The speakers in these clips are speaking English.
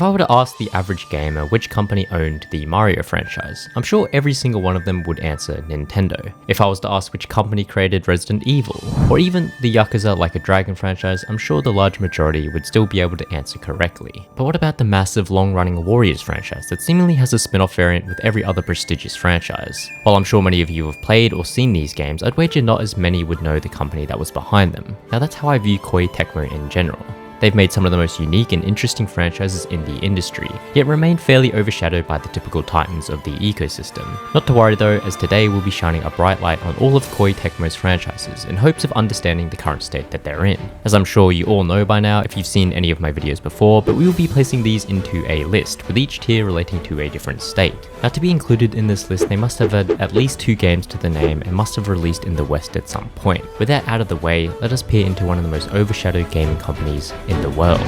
I were to ask the average gamer which company owned the Mario franchise, I'm sure every single one of them would answer Nintendo. If I was to ask which company created Resident Evil, or even the Yakuza Like a Dragon franchise, I'm sure the large majority would still be able to answer correctly. But what about the massive long-running Warriors franchise that seemingly has a spin-off variant with every other prestigious franchise? While I'm sure many of you have played or seen these games, I'd wager not as many would know the company that was behind them. Now that's how I view Koei Tecmo in general. They've made some of the most unique and interesting franchises in the industry, yet remain fairly overshadowed by the typical titans of the ecosystem. Not to worry though, as today we'll be shining a bright light on all of Koei Tecmo's franchises in hopes of understanding the current state that they're in. As I'm sure you all know by now if you've seen any of my videos before, but we will be placing these into a list, with each tier relating to a different state. Now to be included in this list, they must have had at least 2 games to the name and must have released in the West at some point. With that out of the way, let us peer into one of the most overshadowed gaming companies in the world.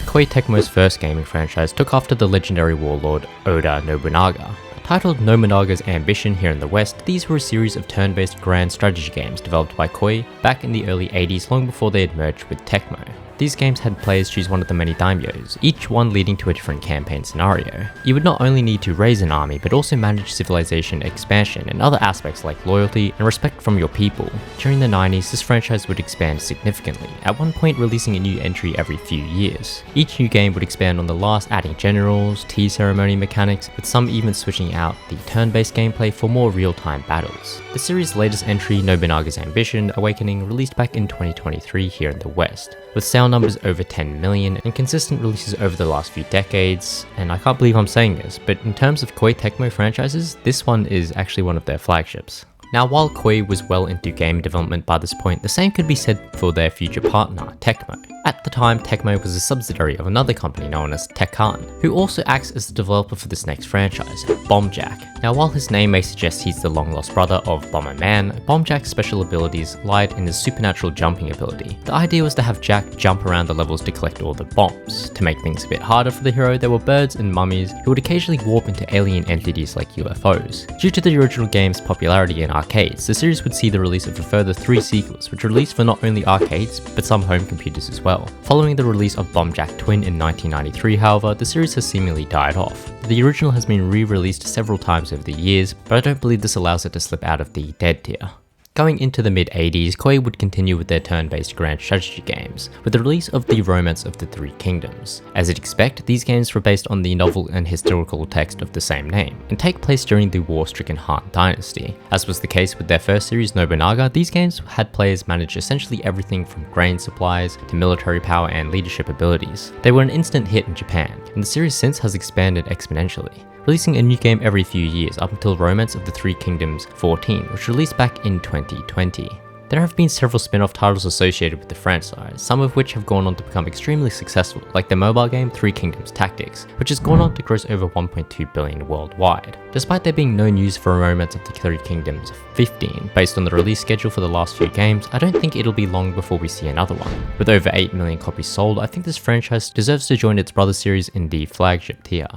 Koei Tecmo's first gaming franchise took after the legendary warlord Oda Nobunaga. Titled Nobunaga's Ambition here in the West, these were a series of turn-based grand strategy games developed by Koei back in the early 80s, long before they had merged with Tecmo. These games had players choose one of the many daimyos, each one leading to a different campaign scenario. You would not only need to raise an army, but also manage civilization expansion and other aspects like loyalty and respect from your people. During the 90s, this franchise would expand significantly, at one point releasing a new entry every few years. Each new game would expand on the last, adding generals, tea ceremony mechanics, with some even switching out the turn-based gameplay for more real-time battles. The series' latest entry, Nobunaga's Ambition Awakening, released back in 2023 here in the West, with sale numbers over 10 million and consistent releases over the last few decades. And I can't believe I'm saying this, but in terms of Koei Tecmo franchises, this one is actually one of their flagships. Now, while Koei was well into game development by this point, the same could be said for their future partner, Tecmo. At the time, Tecmo was a subsidiary of another company known as Tekken, who also acts as the developer for this next franchise, Bombjack. Now, while his name may suggest he's the long-lost brother of Bomberman, Bombjack's special abilities lied in his supernatural jumping ability. The idea was to have Jack jump around the levels to collect all the bombs. To make things a bit harder for the hero, there were birds and mummies who would occasionally warp into alien entities like UFOs. Due to the original game's popularity in arcades, the series would see the release of a further 3 sequels, which released for not only arcades, but some home computers as well. Following the release of Bombjack Twin in 1993, however, the series has seemingly died off. The original has been re-released several times over the years, but I don't believe this allows it to slip out of the dead tier. Going into the mid-80s, Koei would continue with their turn-based grand strategy games, with the release of The Romance of the Three Kingdoms. As you'd expect, these games were based on the novel and historical text of the same name, and take place during the war-stricken Han Dynasty. As was the case with their first series, Nobunaga, these games had players manage essentially everything from grain supplies to military power and leadership abilities. They were an instant hit in Japan, and the series since has expanded exponentially, releasing a new game every few years up until Romance of the Three Kingdoms 14, which released back in 2020. There have been several spin-off titles associated with the franchise, some of which have gone on to become extremely successful, like the mobile game Three Kingdoms Tactics, which has gone on to gross over 1.2 billion worldwide. Despite there being no news for Romance of the Three Kingdoms 15, based on the release schedule for the last few games, I don't think it'll be long before we see another one. With over 8 million copies sold, I think this franchise deserves to join its brother series in the flagship tier.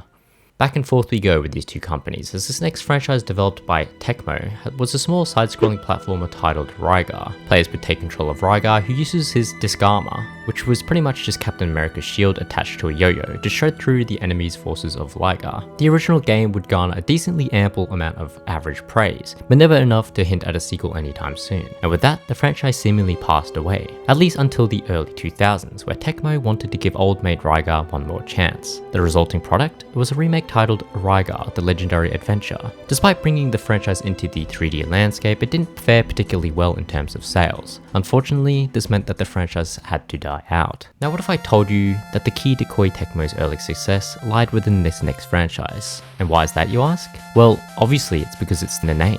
Back and forth we go with these two companies, as this next franchise developed by Tecmo was a small side-scrolling platformer titled Rygar. Players would take control of Rygar, who uses his disc armor, which was pretty much just Captain America's shield attached to a yo-yo, to shred through the enemy's forces of Rygar. The original game would garner a decently ample amount of average praise, but never enough to hint at a sequel anytime soon. And with that, the franchise seemingly passed away, at least until the early 2000s, where Tecmo wanted to give old mate Rygar one more chance. The resulting product was a remake titled Rygar: The Legendary Adventure. Despite bringing the franchise into the 3D landscape, it didn't fare particularly well in terms of sales. Unfortunately, this meant that the franchise had to die out. Now what if I told you that the key to Koei Tecmo's early success lied within this next franchise? And why is that, you ask? Well, obviously it's because it's in the name.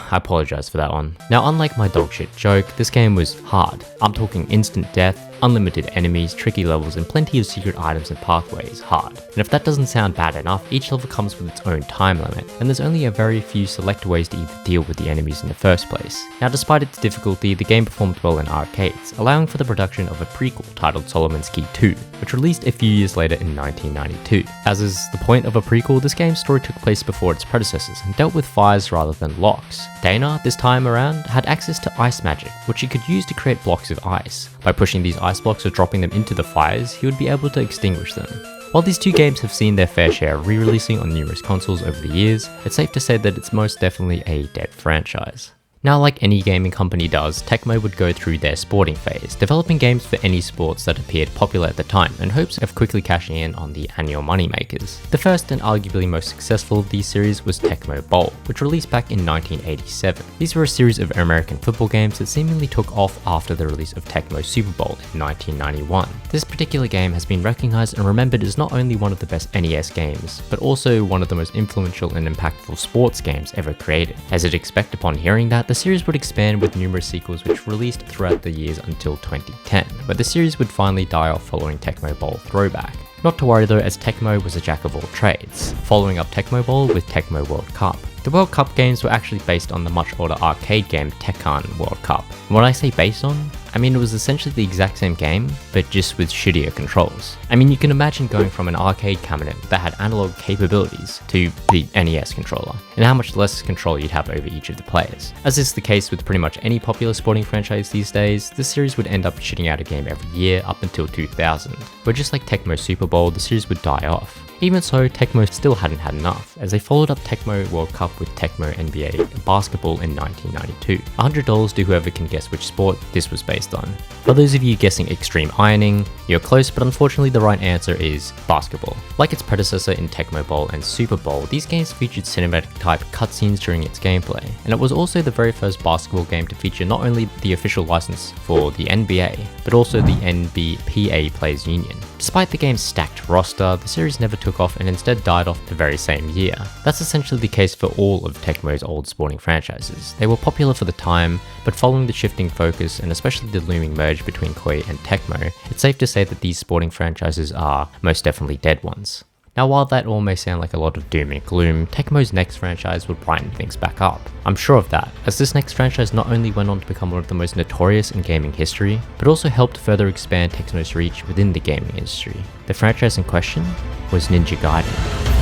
I apologize for that one. Now, unlike my dogshit joke, this game was hard. I'm talking instant death, unlimited enemies, tricky levels, and plenty of secret items and pathways hard. And if that doesn't sound bad enough, each level comes with its own time limit, and there's only a very few select ways to even deal with the enemies in the first place. Now, despite its difficulty, the game performed well in arcades, allowing for the production of a prequel titled Solomon's Key 2, which released a few years later in 1992. As is the point of a prequel, this game's story took place before its predecessors and dealt with fires rather than locks. Dana, this time around, had access to ice magic, which he could use to create blocks of ice. By pushing these ice blocks or dropping them into the fires, he would be able to extinguish them. While these two games have seen their fair share of re-releasing on numerous consoles over the years, it's safe to say that it's most definitely a dead franchise. Now, like any gaming company does, Tecmo would go through their sporting phase, developing games for any sports that appeared popular at the time in hopes of quickly cashing in on the annual moneymakers. The first and arguably most successful of these series was Tecmo Bowl, which released back in 1987. These were a series of American football games that seemingly took off after the release of Tecmo Super Bowl in 1991. This particular game has been recognized and remembered as not only one of the best NES games, but also one of the most influential and impactful sports games ever created. As you'd expect upon hearing that, the series would expand with numerous sequels which released throughout the years until 2010, but the series would finally die off following Tecmo Bowl throwback. Not to worry though, as Tecmo was a jack of all trades, following up Tecmo Bowl with Tecmo World Cup. The World Cup games were actually based on the much older arcade game Tekken World Cup. And when I say based on, I mean it was essentially the exact same game, but just with shittier controls. I mean, you can imagine going from an arcade cabinet that had analog capabilities to the NES controller, and how much less control you'd have over each of the players. As is the case with pretty much any popular sporting franchise these days, this series would end up shitting out a game every year up until 2000, where just like Tecmo Super Bowl, the series would die off. Even so, Tecmo still hadn't had enough, as they followed up Tecmo World Cup with Tecmo NBA Basketball in 1992. $100 to whoever can guess which sport this was based on. For those of you guessing extreme ironing, you're close, but unfortunately the right answer is basketball. Like its predecessor in Tecmo Bowl and Super Bowl, these games featured cinematic type cutscenes during its gameplay, and it was also the very first basketball game to feature not only the official license for the NBA, but also the NBPA Players Union. Despite the game's stacked roster, the series never took off and instead died off the very same year. That's essentially the case for all of Tecmo's old sporting franchises. They were popular for the time, but following the shifting focus and especially the looming merge between Koei and Tecmo, it's safe to say that these sporting franchises are most definitely dead ones. Now, while that all may sound like a lot of doom and gloom, Tecmo's next franchise would brighten things back up. I'm sure of that, as this next franchise not only went on to become one of the most notorious in gaming history, but also helped further expand Tecmo's reach within the gaming industry. The franchise in question was Ninja Gaiden.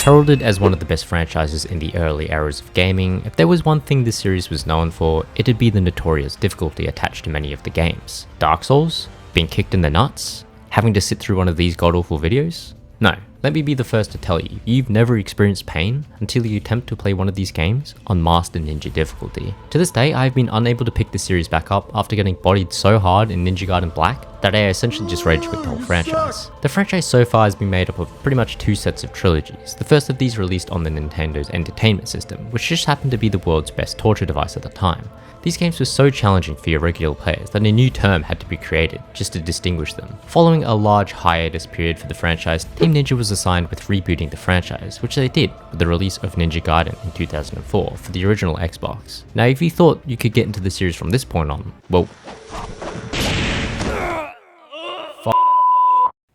Heralded as one of the best franchises in the early eras of gaming, if there was one thing this series was known for, it'd be the notorious difficulty attached to many of the games. Dark Souls? Being kicked in the nuts? Having to sit through one of these god-awful videos? No, let me be the first to tell you, you've never experienced pain until you attempt to play one of these games on Master Ninja difficulty. To this day, I've been unable to pick the series back up after getting bodied so hard in Ninja Gaiden Black that I essentially just rage quit the whole franchise. The franchise so far has been made up of pretty much two sets of trilogies, the first of these released on the Nintendo's Entertainment System, which just happened to be the world's best torture device at the time. These games were so challenging for your regular players that a new term had to be created just to distinguish them. Following a large hiatus period for the franchise, Team Ninja was assigned with rebooting the franchise, which they did with the release of Ninja Gaiden in 2004 for the original Xbox. Now, if you thought you could get into the series from this point on, well,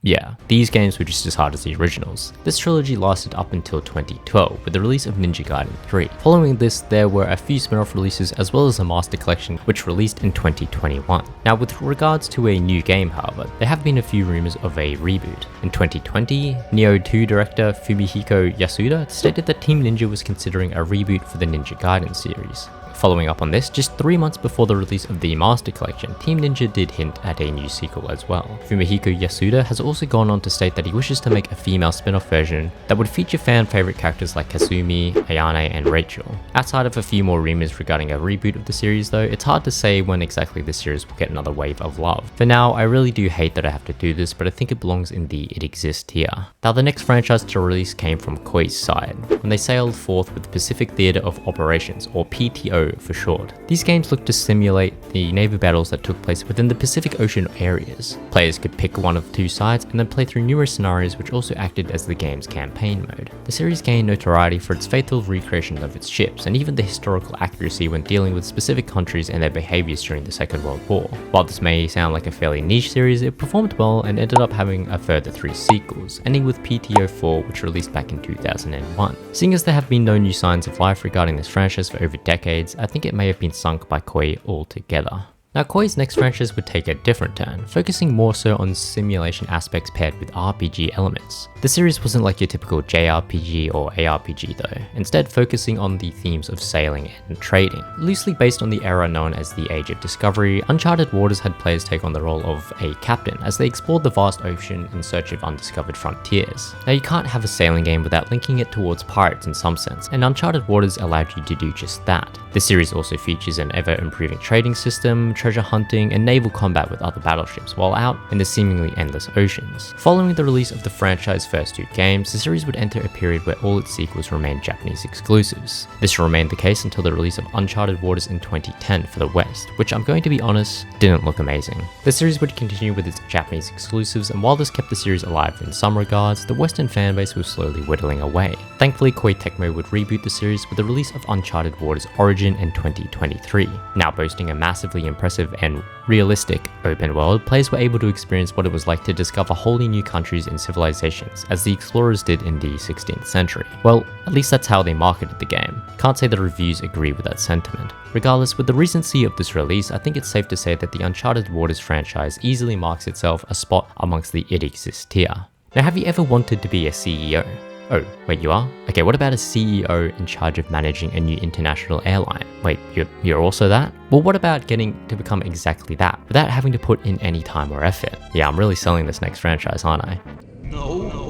yeah, these games were just as hard as the originals. This trilogy lasted up until 2012 with the release of Ninja Gaiden 3. Following this, there were a few spin-off releases as well as a master collection which released in 2021. Now, with regards to a new game, however, there have been a few rumors of a reboot. In 2020, Nioh 2 director Fumihiko Yasuda stated that Team Ninja was considering a reboot for the Ninja Gaiden series. Following up on this, just 3 months before the release of the Master Collection, Team Ninja did hint at a new sequel as well. Fumihiko Yasuda has also gone on to state that he wishes to make a female spin-off version that would feature fan-favorite characters like Kasumi, Ayane, and Rachel. Outside of a few more rumors regarding a reboot of the series though, it's hard to say when exactly the series will get another wave of love. For now, I really do hate that I have to do this, but I think it belongs in the "it exists" here. Now, the next franchise to release came from Koei's side, when they sailed forth with Pacific Theater of Operations, or P.T.O, P.T.O for short. These games look to simulate the naval battles that took place within the Pacific Ocean areas. Players could pick one of two sides and then play through numerous scenarios which also acted as the game's campaign mode. The series gained notoriety for its faithful recreation of its ships and even the historical accuracy when dealing with specific countries and their behaviours during the Second World War. While this may sound like a fairly niche series, it performed well and ended up having a further 3 sequels, ending with P.T.O 4, which released back in 2001. Seeing as there have been no new signs of life regarding this franchise for over decades, I think it may have been sunk by Koei altogether. Now, Koei's next franchise would take a different turn, focusing more so on simulation aspects paired with RPG elements. The series wasn't like your typical JRPG or ARPG though, instead focusing on the themes of sailing and trading. Loosely based on the era known as the Age of Discovery, Uncharted Waters had players take on the role of a captain as they explored the vast ocean in search of undiscovered frontiers. Now, you can't have a sailing game without linking it towards pirates in some sense, and Uncharted Waters allowed you to do just that. The series also features an ever-improving trading system, treasure hunting, and naval combat with other battleships while out in the seemingly endless oceans. Following the release of the franchise's first 2 games, the series would enter a period where all its sequels remained Japanese exclusives. This remained the case until the release of Uncharted Waters in 2010 for the West, which I'm going to be honest, didn't look amazing. The series would continue with its Japanese exclusives, and while this kept the series alive in some regards, the Western fanbase was slowly whittling away. Thankfully, Koei Tecmo would reboot the series with the release of Uncharted Waters Origin in 2023. Now boasting a massively impressive and realistic open world, players were able to experience what it was like to discover wholly new countries and civilizations, as the explorers did in the 16th century. Well, at least that's how they marketed the game. Can't say the reviews agree with that sentiment. Regardless, with the recency of this release, I think it's safe to say that the Uncharted Waters franchise easily marks itself a spot amongst the it exists tier. Now, have you ever wanted to be a CEO? Oh, wait, you are? Okay, what about a CEO in charge of managing a new international airline? Wait, you're also that? Well, what about getting to become exactly that, without having to put in any time or effort? Yeah, I'm really selling this next franchise, aren't I? No.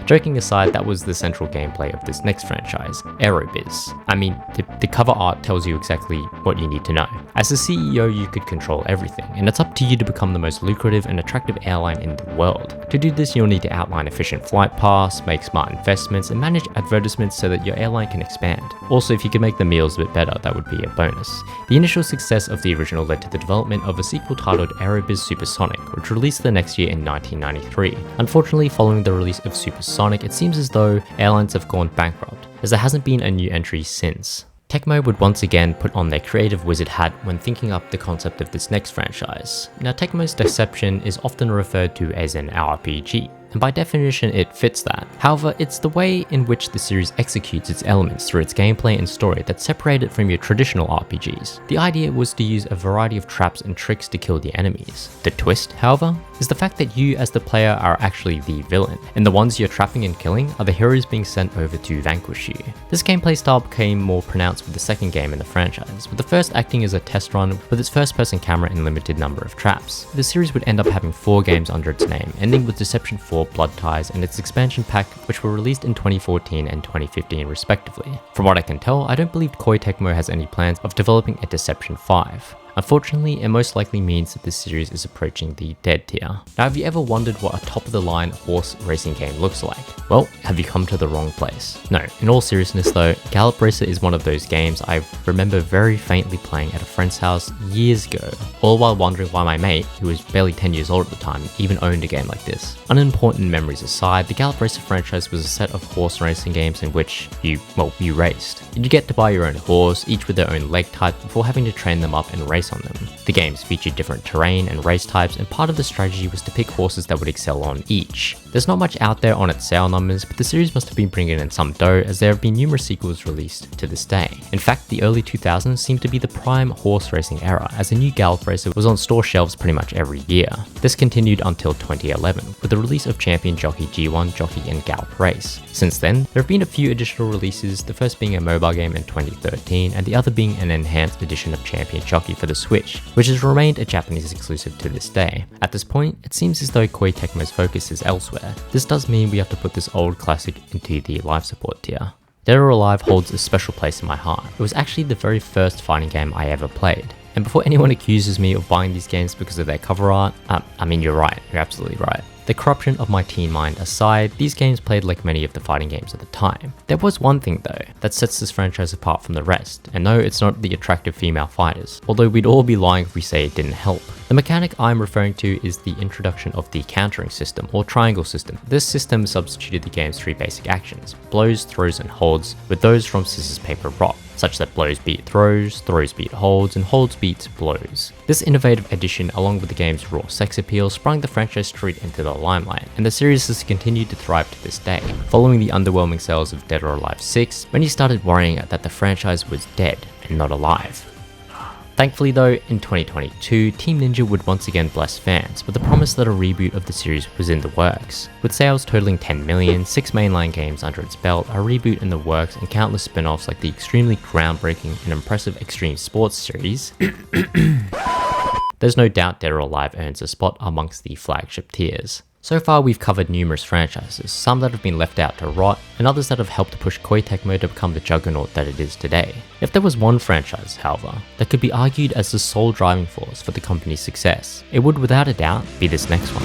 Joking aside, that was the central gameplay of this next franchise, Aerobiz. I mean, the cover art tells you exactly what you need to know. As a CEO, you could control everything, and it's up to you to become the most lucrative and attractive airline in the world. To do this, you'll need to outline efficient flight paths, make smart investments, and manage advertisements so that your airline can expand. Also, if you could make the meals a bit better, that would be a bonus. The initial success of the original led to the development of a sequel titled Aerobiz Supersonic, which released the next year in 1993. Unfortunately, following the release of Supersonic, it seems as though airlines have gone bankrupt, as there hasn't been a new entry since. Tecmo would once again put on their creative wizard hat when thinking up the concept of this next franchise. Now, Tecmo's Deception is often referred to as an RPG, and by definition it fits that. However, it's the way in which the series executes its elements through its gameplay and story that separate it from your traditional RPGs. The idea was to use a variety of traps and tricks to kill the enemies. The twist, however, is the fact that you as the player are actually the villain, and the ones you're trapping and killing are the heroes being sent over to vanquish you. This gameplay style became more pronounced with the second game in the franchise, with the first acting as a test run with its first-person camera and limited number of traps. The series would end up having 4 games under its name, ending with Deception 4 Blood Ties and its expansion pack, which were released in 2014 and 2015 respectively. From what I can tell, I don't believe Koei Tecmo has any plans of developing a Deception 5. Unfortunately, it most likely means that this series is approaching the dead tier. Now, have you ever wondered what a top-of-the-line horse racing game looks like? Well, have you come to the wrong place? No, in all seriousness though, Gallop Racer is one of those games I remember very faintly playing at a friend's house years ago, all while wondering why my mate, who was barely 10 years old at the time, even owned a game like this. Unimportant memories aside, the Gallop Racer franchise was a set of horse racing games in which you raced. You get to buy your own horse, each with their own leg type, before having to train them up and race on them. The games featured different terrain and race types, and part of the strategy was to pick horses that would excel on each. There's not much out there on its sale numbers, but the series must have been bringing in some dough, as there have been numerous sequels released to this day. In fact, the early 2000s seemed to be the prime horse racing era, as a new Gallop Racer was on store shelves pretty much every year. This continued until 2011, with the release of Champion Jockey G1, Jockey and Gallop Race. Since then, there have been a few additional releases, the first being a mobile game in 2013, and the other being an enhanced edition of Champion Jockey for the Switch, which has remained a Japanese exclusive to this day. At this point, it seems as though Koei Tecmo's focus is elsewhere. This does mean we have to put this old classic into the life support tier. Dead or Alive holds a special place in my heart. It was actually the very first fighting game I ever played. And before anyone accuses me of buying these games because of their cover art, I mean, you're right, you're absolutely right. The corruption of my teen mind aside, these games played like many of the fighting games at the time. There was one thing though, that sets this franchise apart from the rest, and no, it's not the attractive female fighters, although we'd all be lying if we say it didn't help. The mechanic I'm referring to is the introduction of the countering system, or triangle system. This system substituted the game's 3 basic actions, blows, throws, and holds, with those from scissors, paper, rock, such that blows beat throws beat holds, and holds beats blows. This innovative addition, along with the game's raw sex appeal, sprung the franchise straight into the limelight, and the series has continued to thrive to this day. Following the underwhelming sales of Dead or Alive 6, many started worrying that the franchise was dead and not alive. Thankfully though, in 2022, Team Ninja would once again bless fans with the promise that a reboot of the series was in the works. With sales totaling 10 million, 6 mainline games under its belt, a reboot in the works, and countless spin-offs like the extremely groundbreaking and impressive Extreme Sports series, there's no doubt Dead or Alive earns a spot amongst the flagship tiers. So far we've covered numerous franchises, some that have been left out to rot, and others that have helped to push Koei Tecmo to become the juggernaut that it is today. If there was one franchise, however, that could be argued as the sole driving force for the company's success, it would without a doubt be this next one.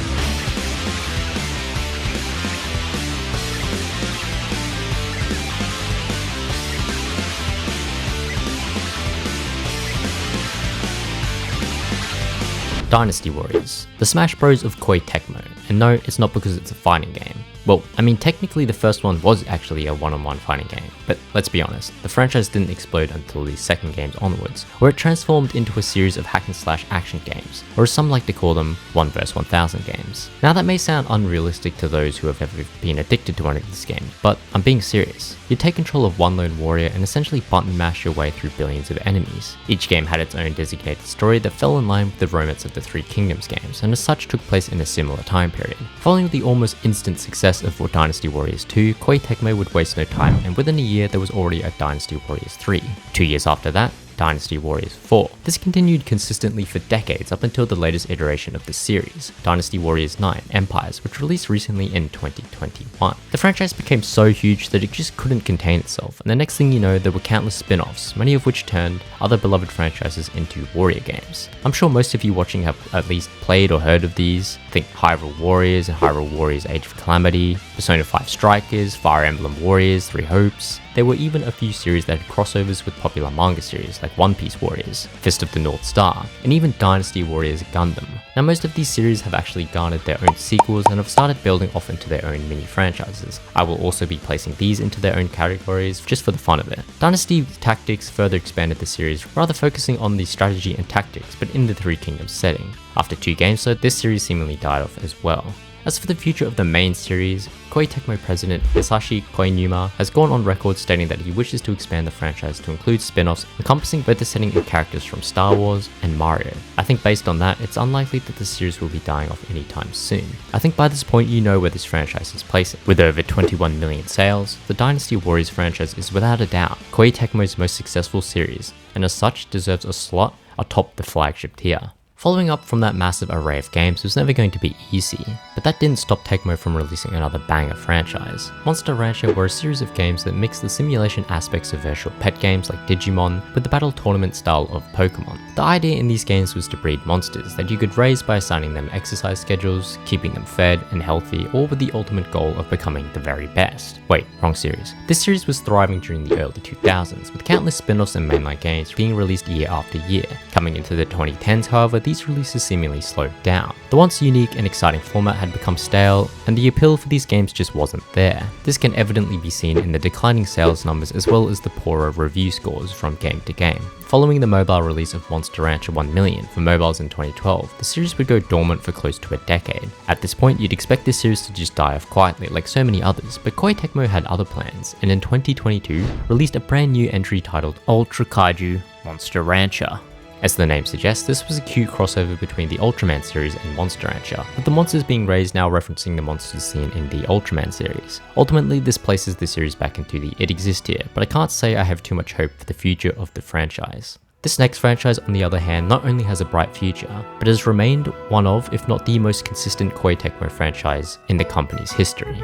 Dynasty Warriors, the Smash Bros of Koei Tecmo, and no, it's not because it's a fighting game. Well, I mean technically the first one was actually a one-on-one fighting game, but let's be honest, the franchise didn't explode until the second games onwards, where it transformed into a series of hack and slash action games, or as some like to call them, 1 vs 1000 games. Now that may sound unrealistic to those who have ever been addicted to one of these games, but I'm being serious. You take control of one lone warrior and essentially button mash your way through billions of enemies. Each game had its own designated story that fell in line with the romance of the Three Kingdoms games, and as such took place in a similar time period. Following the almost instant success of Dynasty Warriors 2, Koei Tecmo would waste no time, and within a year there was already a Dynasty Warriors 3. 2 years after that, Dynasty Warriors 4. This continued consistently for decades up until the latest iteration of the series, Dynasty Warriors 9 Empires, which released recently in 2021. The franchise became so huge that it just couldn't contain itself, and the next thing you know, there were countless spin-offs, many of which turned other beloved franchises into warrior games. I'm sure most of you watching have at least played or heard of these. Think Hyrule Warriors and Hyrule Warriors Age of Calamity, Persona 5 Strikers, Fire Emblem Warriors, Three Hopes. There were even a few series that had crossovers with popular manga series like One Piece Warriors, Fist of the North Star, and even Dynasty Warriors Gundam. Now most of these series have actually garnered their own sequels and have started building off into their own mini franchises. I will also be placing these into their own categories just for the fun of it. Dynasty Tactics further expanded the series, rather focusing on the strategy and tactics but in the Three Kingdoms setting. After 2 games though, this series seemingly died off as well. As for the future of the main series, Koei Tecmo president Hisashi Koinuma has gone on record stating that he wishes to expand the franchise to include spin-offs encompassing both the setting and characters from Star Wars and Mario. I think based on that, it's unlikely that the series will be dying off anytime soon. I think by this point you know where this franchise is placing. With over 21 million sales, the Dynasty Warriors franchise is without a doubt Koei Tecmo's most successful series, and as such deserves a slot atop the flagship tier. Following up from that massive array of games was never going to be easy, but that didn't stop Tecmo from releasing another banger franchise. Monster Rancher were a series of games that mixed the simulation aspects of virtual pet games like Digimon with the battle tournament style of Pokemon. The idea in these games was to breed monsters that you could raise by assigning them exercise schedules, keeping them fed and healthy, all with the ultimate goal of becoming the very best. Wait, wrong series. This series was thriving during the early 2000s, with countless spin-offs and mainline games being released year after year. Coming into the 2010s, however, these releases seemingly slowed down. The once unique and exciting format had become stale, and the appeal for these games just wasn't there. This can evidently be seen in the declining sales numbers as well as the poorer review scores from game to game. Following the mobile release of Monster Rancher 1 million for mobiles in 2012, the series would go dormant for close to a decade. At this point, you'd expect this series to just die off quietly like so many others, but Koei Tecmo had other plans, and in 2022, released a brand new entry titled Ultra Kaiju Monster Rancher. As the name suggests, this was a cute crossover between the Ultraman series and Monster Rancher, with the monsters being raised now referencing the monsters seen in the Ultraman series. Ultimately, this places the series back into the It Exists tier, but I can't say I have too much hope for the future of the franchise. This next franchise, on the other hand, not only has a bright future, but has remained one of, if not the most consistent Koei Tecmo franchise in the company's history.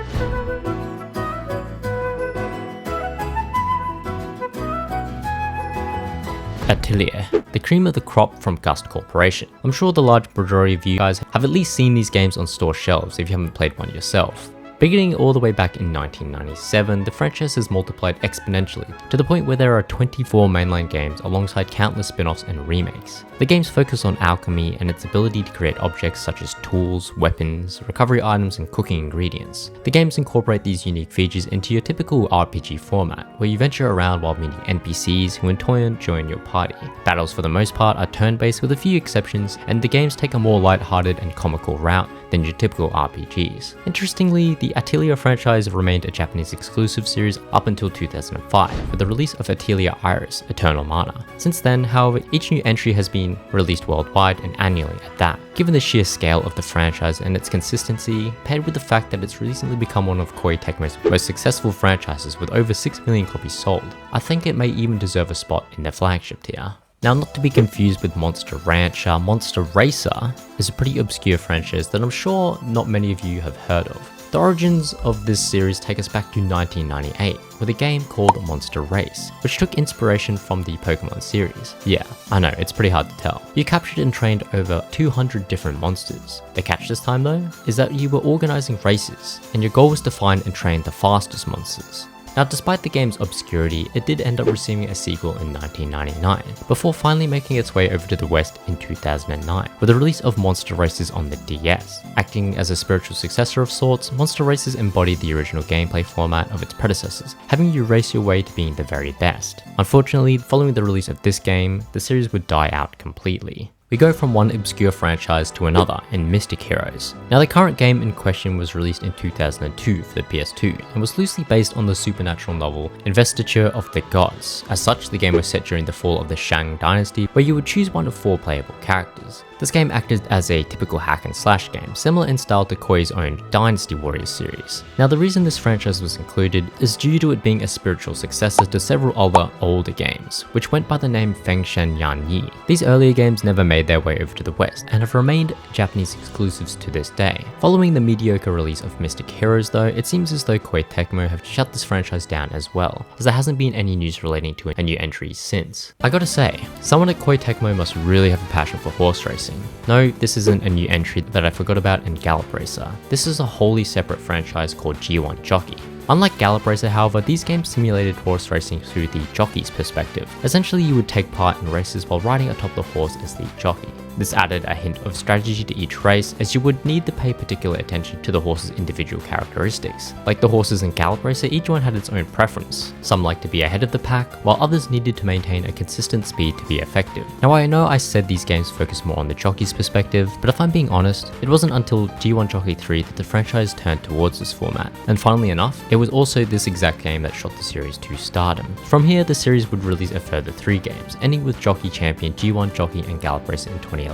Atelier, the cream of the crop from Gust Corporation. I'm sure the large majority of you guys have at least seen these games on store shelves if you haven't played one yourself. Beginning all the way back in 1997, the franchise has multiplied exponentially to the point where there are 24 mainline games alongside countless spin-offs and remakes. The games focus on alchemy and its ability to create objects such as tools, weapons, recovery items, and cooking ingredients. The games incorporate these unique features into your typical RPG format, where you venture around while meeting NPCs who in turn join your party. Battles for the most part are turn-based with a few exceptions, and the games take a more light-hearted and comical route than your typical RPGs. Interestingly, the Atelier franchise remained a Japanese exclusive series up until 2005, with the release of Atelier Iris, Eternal Mana. Since then, however, each new entry has been released worldwide and annually at that. Given the sheer scale of the franchise and its consistency, paired with the fact that it's recently become one of Koei Tecmo's most successful franchises with over 6 million copies sold, I think it may even deserve a spot in their flagship tier. Now, not to be confused with Monster Rancher, Monster Racer is a pretty obscure franchise that I'm sure not many of you have heard of. The origins of this series take us back to 1998, with a game called Monster Race, which took inspiration from the Pokemon series. Yeah, I know, it's pretty hard to tell. You captured and trained over 200 different monsters. The catch this time though, is that you were organizing races, and your goal was to find and train the fastest monsters. Now, despite the game's obscurity, it did end up receiving a sequel in 1999, before finally making its way over to the West in 2009, with the release of Monster Racers on the DS. Acting as a spiritual successor of sorts, Monster Racers embodied the original gameplay format of its predecessors, having you race your way to being the very best. Unfortunately, following the release of this game, the series would die out completely. We go from one obscure franchise to another in Mystic Heroes. Now, the current game in question was released in 2002 for the PS2 and was loosely based on the supernatural novel Investiture of the Gods. As such, the game was set during the fall of the Shang Dynasty, where you would choose one of 4 playable characters. This game acted as a typical hack and slash game, similar in style to Koei's own Dynasty Warriors series. Now, the reason this franchise was included is due to it being a spiritual successor to several other older games, which went by the name Fengshen Yanyi. These earlier games never made their way over to the West and have remained Japanese exclusives to this day. Following the mediocre release of Mystic Heroes though, it seems as though Koei Tecmo have shut this franchise down as well, as there hasn't been any news relating to a new entry since. I gotta say, someone at Koei Tecmo must really have a passion for horse racing. No, this isn't a new entry that I forgot about in Gallop Racer. This is a wholly separate franchise called G1 Jockey. Unlike Gallop Racer, however, these games simulated horse racing through the jockey's perspective. Essentially, you would take part in races while riding atop the horse as the jockey. This added a hint of strategy to each race, as you would need to pay particular attention to the horse's individual characteristics. Like the horses in Gallop Racer, each one had its own preference. Some liked to be ahead of the pack, while others needed to maintain a consistent speed to be effective. Now, I know I said these games focus more on the jockey's perspective, but if I'm being honest, it wasn't until G1 Jockey 3 that the franchise turned towards this format. And funnily enough, it was also this exact game that shot the series to stardom. From here, the series would release a further 3 games, ending with Jockey Champion, G1 Jockey, and Gallop Racer in 2011.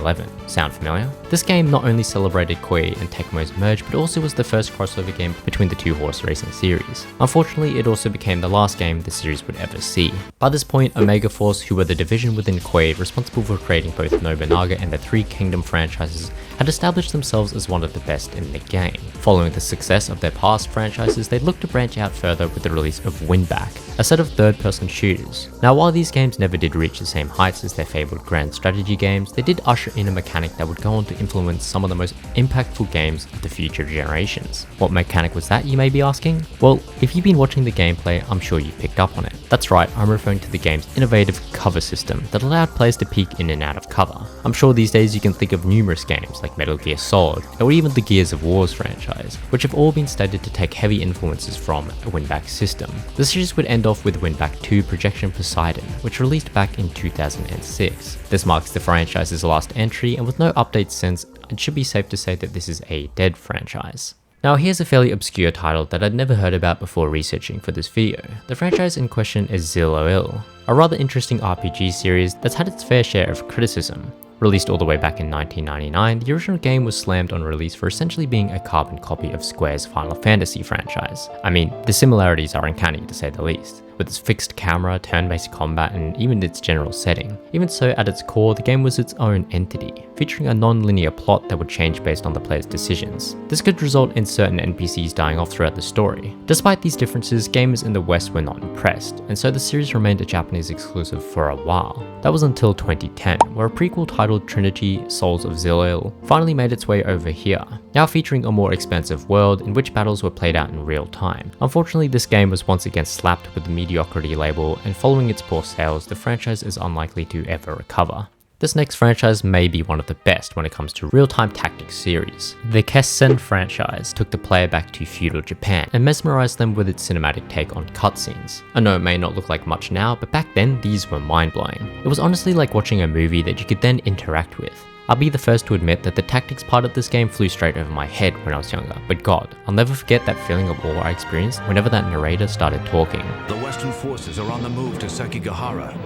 Sound familiar? This game not only celebrated Koei and Tecmo's merge, but also was the first crossover game between the 2 horse racing series. Unfortunately, it also became the last game the series would ever see. By this point, Omega Force, who were the division within Koei responsible for creating both Nobunaga and the 3 Kingdom franchises, had established themselves as one of the best in the game. Following the success of their past franchises, they looked to branch out further with the release of Winback, a set of third-person shooters. Now, while these games never did reach the same heights as their fabled grand strategy games, they did usher in a mechanic that would go on to influence some of the most impactful games of the future generations. What mechanic was that, you may be asking? Well, if you've been watching the gameplay, I'm sure you picked up on it. That's right, I'm referring to the game's innovative cover system that allowed players to peek in and out of cover. I'm sure these days you can think of numerous games like Metal Gear Solid, or even the Gears of War's franchise, which have all been stated to take heavy influences from a Winback system. The series would end off with Winback 2 Projection Poseidon, which released back in 2006. This marks the franchise's last entry, and with no updates since, it should be safe to say that this is a dead franchise. Now, here's a fairly obscure title that I'd never heard about before researching for this video. The franchise in question is Zill O'll, a rather interesting RPG series that's had its fair share of criticism. Released all the way back in 1999, the original game was slammed on release for essentially being a carbon copy of Square's Final Fantasy franchise. I mean, the similarities are uncanny to say the least. with its fixed camera, turn-based combat, and even its general setting. Even so, at its core, the game was its own entity, featuring a non-linear plot that would change based on the player's decisions. This could result in certain NPCs dying off throughout the story. Despite these differences, gamers in the West were not impressed, and so the series remained a Japanese exclusive for a while. That was until 2010, where a prequel titled Trilogy Souls of Zill O'll finally made its way over here, now featuring a more expansive world in which battles were played out in real time. Unfortunately, this game was once again slapped with the mediocrity label, and following its poor sales, the franchise is unlikely to ever recover. This next franchise may be one of the best when it comes to real-time tactics series. The Kessen franchise took the player back to feudal Japan and mesmerized them with its cinematic take on cutscenes. I know it may not look like much now, but back then these were mind-blowing. It was honestly like watching a movie that you could then interact with. I'll be the first to admit that the tactics part of this game flew straight over my head when I was younger, but God, I'll never forget that feeling of awe I experienced whenever that narrator started talking. The Western forces are on the move to Sekigahara.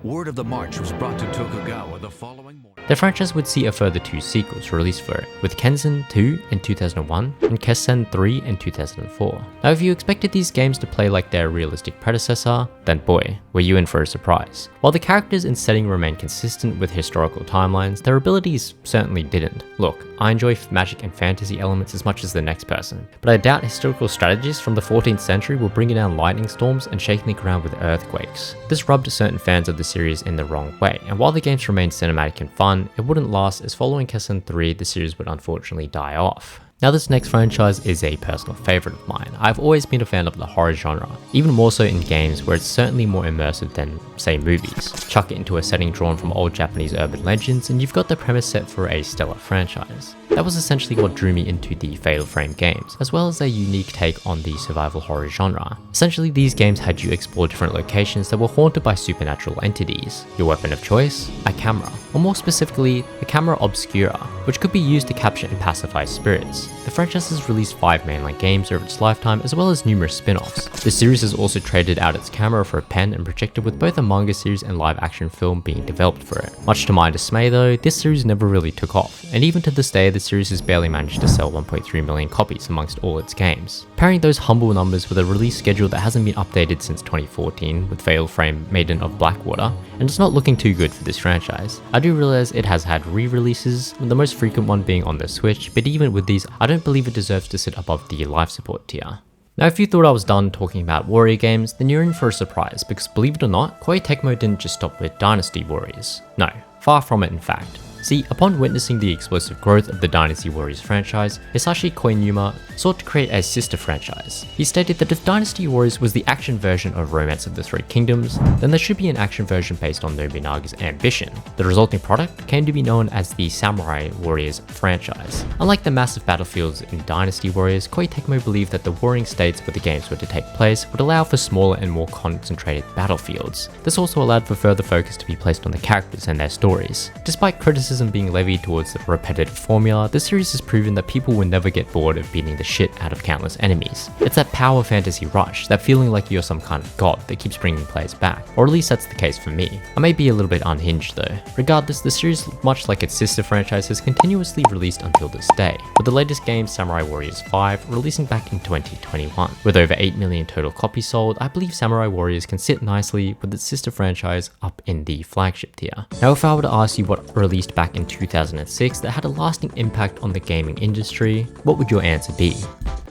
Word of the march was brought to Tokugawa the following morning. The franchise would see a further 2 sequels released for it, with Kessen 2 in 2001 and Kessen 3 in 2004. Now if you expected these games to play like their realistic predecessor, then boy, were you in for a surprise. While the characters and setting remain consistent with historical timelines, their abilities certainly didn't. Look, I enjoy magic and fantasy elements as much as the next person, but I doubt historical strategists from the 14th century will bring down lightning storms and shaking the ground with earthquakes. This rubbed certain fans of the series in the wrong way, and while the games remained cinematic and fun, it wouldn't last, as following Kessen 3, the series would unfortunately die off. Now this next franchise is a personal favourite of mine. I've always been a fan of the horror genre, even more so in games where it's certainly more immersive than, say, movies. Chuck it into a setting drawn from old Japanese urban legends and you've got the premise set for a stellar franchise. That was essentially what drew me into the Fatal Frame games, as well as a unique take on the survival horror genre. Essentially, these games had you explore different locations that were haunted by supernatural entities. Your weapon of choice? A camera, or more specifically, a camera obscura, which could be used to capture and pacify spirits. The franchise has released 5 mainline games over its lifetime, as well as numerous spin-offs. The series has also traded out its camera for a pen and projector, with both a manga series and live action film being developed for it. Much to my dismay though, this series never really took off, and even to this day the series has barely managed to sell 1.3 million copies amongst all its games. Pairing those humble numbers with a release schedule that hasn't been updated since 2014 with Fatal Frame Maiden of Blackwater, and it's not looking too good for this franchise. I do realize it has had re-releases, the most frequent one being on the Switch, but even with these, I don't believe it deserves to sit above the life support tier. Now if you thought I was done talking about warrior games, then you're in for a surprise, because believe it or not, Koei Tecmo didn't just stop with Dynasty Warriors. No, far from it in fact. See, upon witnessing the explosive growth of the Dynasty Warriors franchise, Hisashi Koinuma sought to create a sister franchise. He stated that if Dynasty Warriors was the action version of Romance of the Three Kingdoms, then there should be an action version based on Nobunaga's ambition. The resulting product came to be known as the Samurai Warriors franchise. Unlike the massive battlefields in Dynasty Warriors, Koei Tecmo believed that the warring states where the games were to take place would allow for smaller and more concentrated battlefields. This also allowed for further focus to be placed on the characters and their stories. Despite criticism being levied towards the repetitive formula, the series has proven that people will never get bored of beating the shit out of countless enemies. It's that power fantasy rush, that feeling like you're some kind of god that keeps bringing players back, or at least that's the case for me. I may be a little bit unhinged though. Regardless, the series, much like its sister franchise, has continuously released until this day, with the latest game, Samurai Warriors 5, releasing back in 2021. With over 8 million total copies sold, I believe Samurai Warriors can sit nicely with its sister franchise up in the flagship tier. Now if I were to ask you what released back in 2006 that had a lasting impact on the gaming industry, what would your answer be?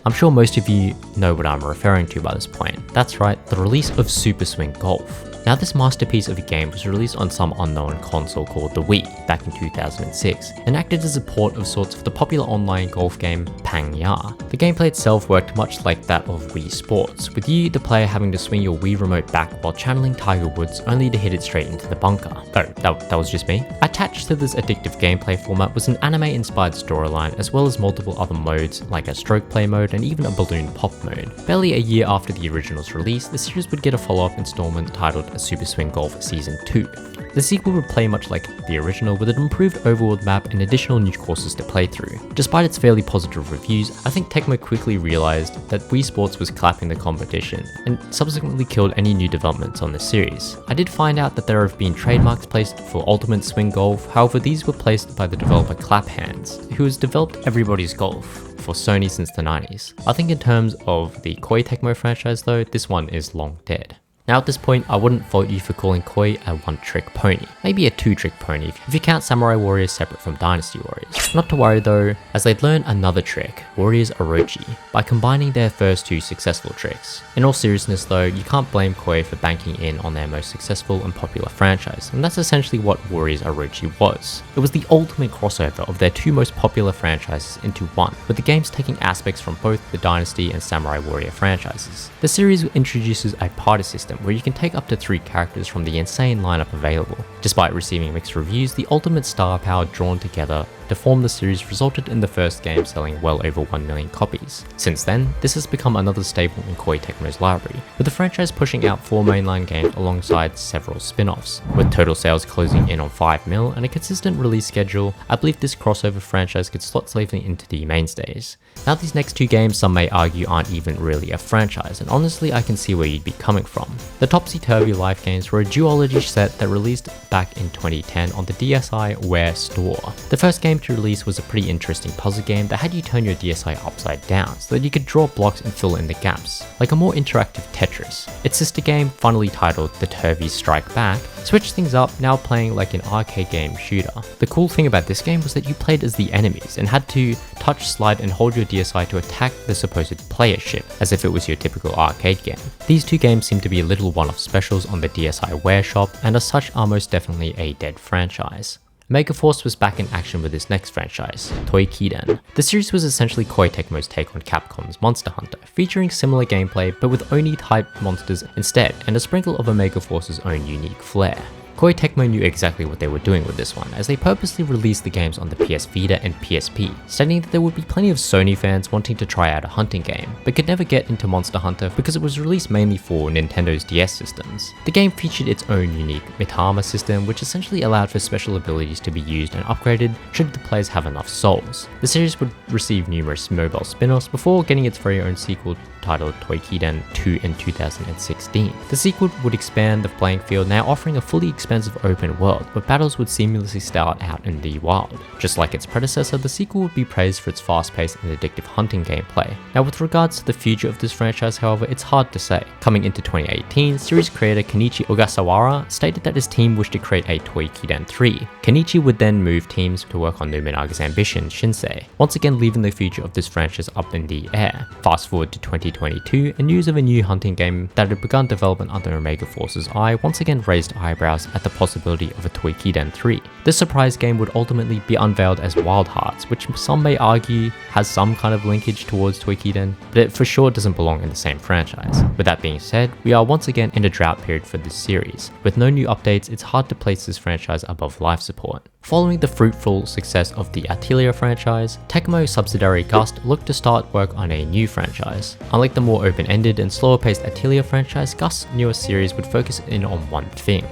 I'm sure most of you know what I'm referring to by this point. That's right, the release of Super Swing Golf. Now this masterpiece of a game was released on some unknown console called the Wii back in 2006 and acted as a port of sorts of the popular online golf game Pang-Ya. The gameplay itself worked much like that of Wii Sports, with you, the player, having to swing your Wii remote back while channeling Tiger Woods only to hit it straight into the bunker. Oh, that was just me. Attached to this addictive gameplay format was an anime-inspired storyline, as well as multiple other modes like a stroke play mode and even a balloon pop mode. Barely a year after the original's release, the series would get a follow-up installment titled Super Swing Golf Season 2. The sequel would play much like the original, with an improved overworld map and additional new courses to play through. Despite its fairly positive reviews, I think Tecmo quickly realized that Wii Sports was clapping the competition, and subsequently killed any new developments on the series. I did find out that there have been trademarks placed for Ultimate Swing Golf, however these were placed by the developer Clap Hands, who has developed Everybody's Golf for Sony since the 90s. I think in terms of the Koei Tecmo franchise though, this one is long dead. Now at this point, I wouldn't fault you for calling Koei a one-trick pony, maybe a two-trick pony if you count Samurai Warriors separate from Dynasty Warriors. Not to worry though, as they'd learn another trick, Warriors Orochi, by combining their first two successful tricks. In all seriousness though, you can't blame Koei for banking in on their most successful and popular franchise, and that's essentially what Warriors Orochi was. It was the ultimate crossover of their two most popular franchises into one, with the games taking aspects from both the Dynasty and Samurai Warrior franchises. The series introduces a party system where you can take up to 3 characters from the insane lineup available. Despite receiving mixed reviews, the ultimate star power drawn together to form the series resulted in the first game selling well over 1 million copies. Since then, this has become another staple in Koei Tecmo's library, with the franchise pushing out 4 mainline games alongside several spin-offs. With total sales closing in on 5 mil and a consistent release schedule, I believe this crossover franchise could slot safely into the mainstays. Now these next 2 games some may argue aren't even really a franchise, and honestly I can see where you'd be coming from. The Topsy Turvey Life games were a duology set that released back in 2010 on the DSiWare store. The first game to release was a pretty interesting puzzle game that had you turn your DSi upside down so that you could draw blocks and fill in the gaps, like a more interactive Tetris. Its sister game, funnily titled The Turvey Strike Back, switched things up, now playing like an arcade game shooter. The cool thing about this game was that you played as the enemies and had to touch, slide and hold your DSi to attack the supposed player ship, as if it was your typical arcade game. These 2 games seem to be little one-off specials on the DSiWare shop, and as such are most definitely a dead franchise. Megaforce was back in action with this next franchise, Toukiden. The series was essentially Koei Tecmo's take on Capcom's Monster Hunter, featuring similar gameplay but with Oni-type monsters instead, and a sprinkle of Megaforce's own unique flair. Koei Tecmo knew exactly what they were doing with this one, as they purposely released the games on the PS Vita and PSP, stating that there would be plenty of Sony fans wanting to try out a hunting game, but could never get into Monster Hunter because it was released mainly for Nintendo's DS systems. The game featured its own unique Mitama system, which essentially allowed for special abilities to be used and upgraded should the players have enough souls. The series would receive numerous mobile spin-offs before getting its very own sequel titled Toukiden 2 in 2016. The sequel would expand the playing field, now offering a fully expansive open world, where battles would seamlessly start out in the wild. Just like its predecessor, the sequel would be praised for its fast-paced and addictive hunting gameplay. Now with regards to the future of this franchise, however, it's hard to say. Coming into 2018, series creator Kenichi Ogasawara stated that his team wished to create a Toukiden 3. Kenichi would then move teams to work on Nobunaga's ambition, Shinsei, once again leaving the future of this franchise up in the air. Fast forward to 2022, and news of a new hunting game that had begun development under Omega Force's eye once again raised eyebrows at the possibility of a Toukiden 3. This surprise game would ultimately be unveiled as Wild Hearts, which some may argue has some kind of linkage towards Toukiden, but it for sure doesn't belong in the same franchise. With that being said, we are once again in a drought period for this series. With no new updates, it's hard to place this franchise above life support. Following the fruitful success of the Atelier franchise, Tecmo subsidiary Gust looked to start work on a new franchise. Unlike the more open-ended and slower-paced Atelier franchise, Gust's newest series would focus in on one thing: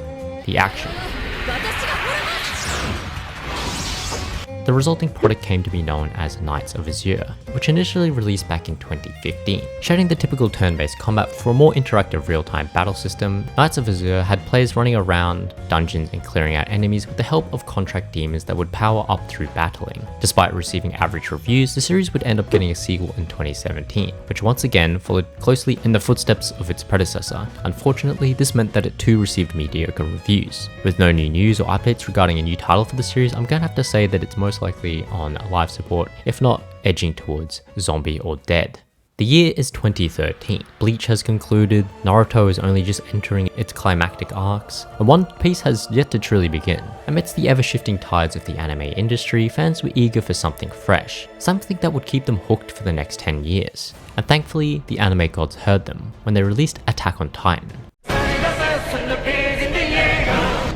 the action. The resulting product came to be known as Knights of Azure, which initially released back in 2015. Shedding the typical turn-based combat for a more interactive real-time battle system, Knights of Azure had players running around dungeons and clearing out enemies with the help of contract demons that would power up through battling. Despite receiving average reviews, the series would end up getting a sequel in 2017, which once again followed closely in the footsteps of its predecessor. Unfortunately, this meant that it too received mediocre reviews. With no new news or updates regarding a new title for the series, I'm gonna have to say that it's most likely on live support, if not edging towards zombie or dead. The year is 2013. Bleach has concluded, Naruto is only just entering its climactic arcs, and One Piece has yet to truly begin. Amidst the ever-shifting tides of the anime industry, fans were eager for something fresh, something that would keep them hooked for the next 10 years. And thankfully, the anime gods heard them when they released Attack on Titan.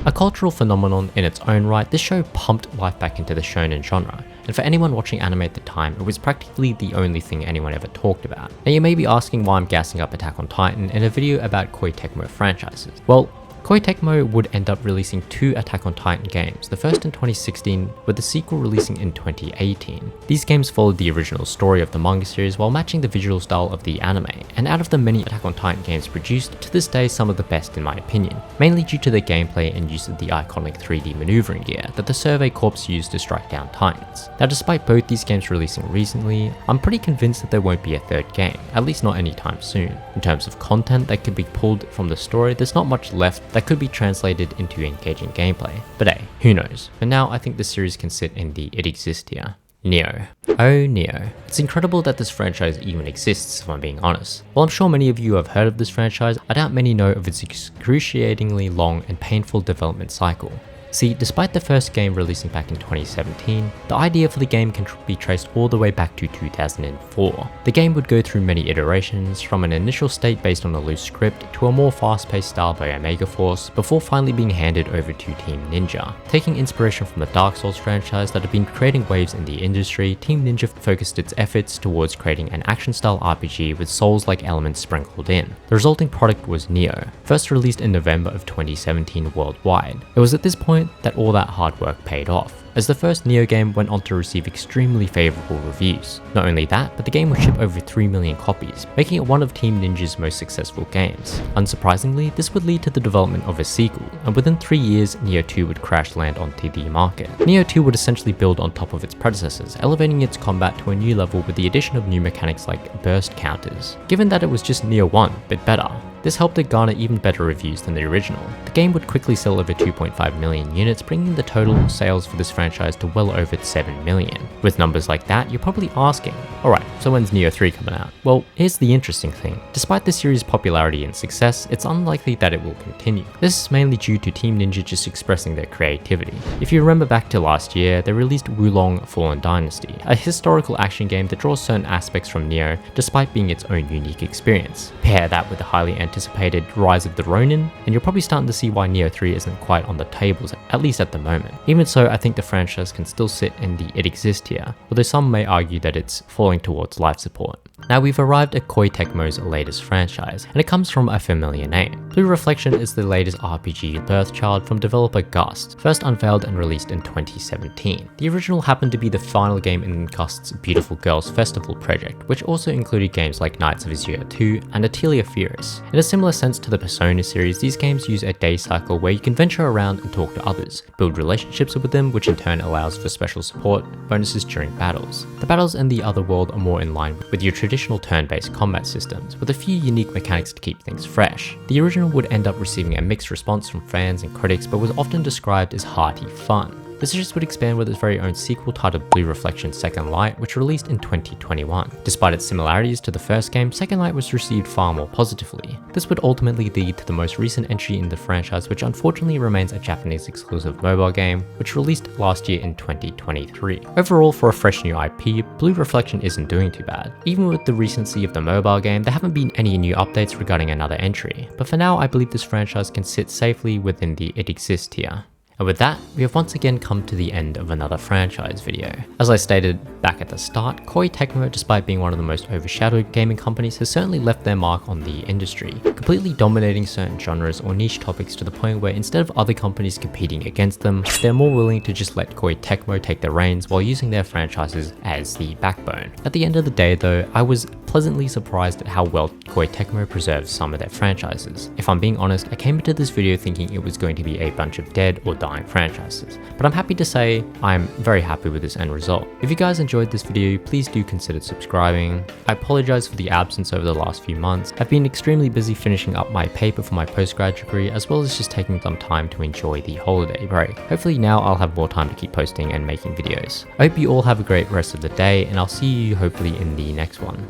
A cultural phenomenon in its own right, this show pumped life back into the shonen genre, and for anyone watching anime at the time, it was practically the only thing anyone ever talked about. Now you may be asking why I'm gassing up Attack on Titan in a video about Koei Tecmo franchises. Well, Koei Tecmo would end up releasing 2 Attack on Titan games, the first in 2016 with the sequel releasing in 2018. These games followed the original story of the manga series while matching the visual style of the anime, and out of the many Attack on Titan games produced, to this day some of the best in my opinion, mainly due to their gameplay and use of the iconic 3D maneuvering gear that the Survey Corps used to strike down Titans. Now despite both these games releasing recently, I'm pretty convinced that there won't be a third game, at least not anytime soon. In terms of content that could be pulled from the story, there's not much left that could be translated into engaging gameplay, but hey, who knows. For now, I think the series can sit in the it exists here. Nioh. Oh Nioh. It's incredible that this franchise even exists, if I'm being honest. While I'm sure many of you have heard of this franchise, I doubt many know of its excruciatingly long and painful development cycle. See, despite the first game releasing back in 2017, the idea for the game can be traced all the way back to 2004. The game would go through many iterations, from an initial state based on a loose script to a more fast-paced style by Omega Force, before finally being handed over to Team Ninja. Taking inspiration from the Dark Souls franchise that had been creating waves in the industry, Team Ninja focused its efforts towards creating an action-style RPG with Souls-like elements sprinkled in. The resulting product was Nioh, first released in November of 2017 worldwide. It was at this point that all that hard work paid off, as the first Nioh game went on to receive extremely favourable reviews. Not only that, but the game would ship over 3 million copies, making it one of Team Ninja's most successful games. Unsurprisingly, this would lead to the development of a sequel, and within 3 years, Nioh 2 would crash land onto the market. Nioh 2 would essentially build on top of its predecessors, elevating its combat to a new level with the addition of new mechanics like burst counters. Given that it was just Nioh 1, but better, this helped it garner even better reviews than the original. The game would quickly sell over 2.5 million units, bringing the total sales for this franchise to well over 7 million. With numbers like that, you're probably asking, alright, so when's Nioh 3 coming out? Well, here's the interesting thing. Despite the series' popularity and success, it's unlikely that it will continue. This is mainly due to Team Ninja just expressing their creativity. If you remember back to last year, they released Wulong Fallen Dynasty, a historical action game that draws certain aspects from Nioh despite being its own unique experience. Pair that with the highly anticipated Rise of the Ronin, and you're probably starting to see why Nioh 3 isn't quite on the tables, at least at the moment. Even so, I think the franchise can still sit in the it exists here, although some may argue that it's falling towards life support. Now we've arrived at Koei Tecmo's latest franchise, and it comes from a familiar name. Blue Reflection is the latest RPG birthchild from developer Gust, first unveiled and released in 2017. The original happened to be the final game in Gust's Beautiful Girls Festival project, which also included games like Knights of Azure 2 and Atelier. In a similar sense to the Persona series, these games use a day cycle where you can venture around and talk to others, build relationships with them, which in turn allows for special support bonuses during battles. The battles in the other world are more in line with your traditional turn-based combat systems, with a few unique mechanics to keep things fresh. The original would end up receiving a mixed response from fans and critics, but was often described as hearty fun. The series would expand with its very own sequel titled Blue Reflection Second Light, which released in 2021. Despite its similarities to the first game, Second Light was received far more positively. This would ultimately lead to the most recent entry in the franchise, which unfortunately remains a Japanese exclusive mobile game, which released last year in 2023. Overall, for a fresh new IP, Blue Reflection isn't doing too bad. Even with the recency of the mobile game, there haven't been any new updates regarding another entry, but for now I believe this franchise can sit safely within the it exists tier. And with that, we have once again come to the end of another franchise video. As I stated back at the start, Koei Tecmo, despite being one of the most overshadowed gaming companies, has certainly left their mark on the industry, completely dominating certain genres or niche topics to the point where instead of other companies competing against them, they're more willing to just let Koei Tecmo take the reins while using their franchises as the backbone. At the end of the day though, I was pleasantly surprised at how well Koei Tecmo preserves some of their franchises. If I'm being honest, I came into this video thinking it was going to be a bunch of dead or dying franchises, but I'm happy to say I'm very happy with this end result. If you guys enjoyed this video, please do consider subscribing. I apologize for the absence over the last few months. I've been extremely busy finishing up my paper for my postgrad degree, as well as just taking some time to enjoy the holiday break. Hopefully now I'll have more time to keep posting and making videos. I hope you all have a great rest of the day, and I'll see you hopefully in the next one.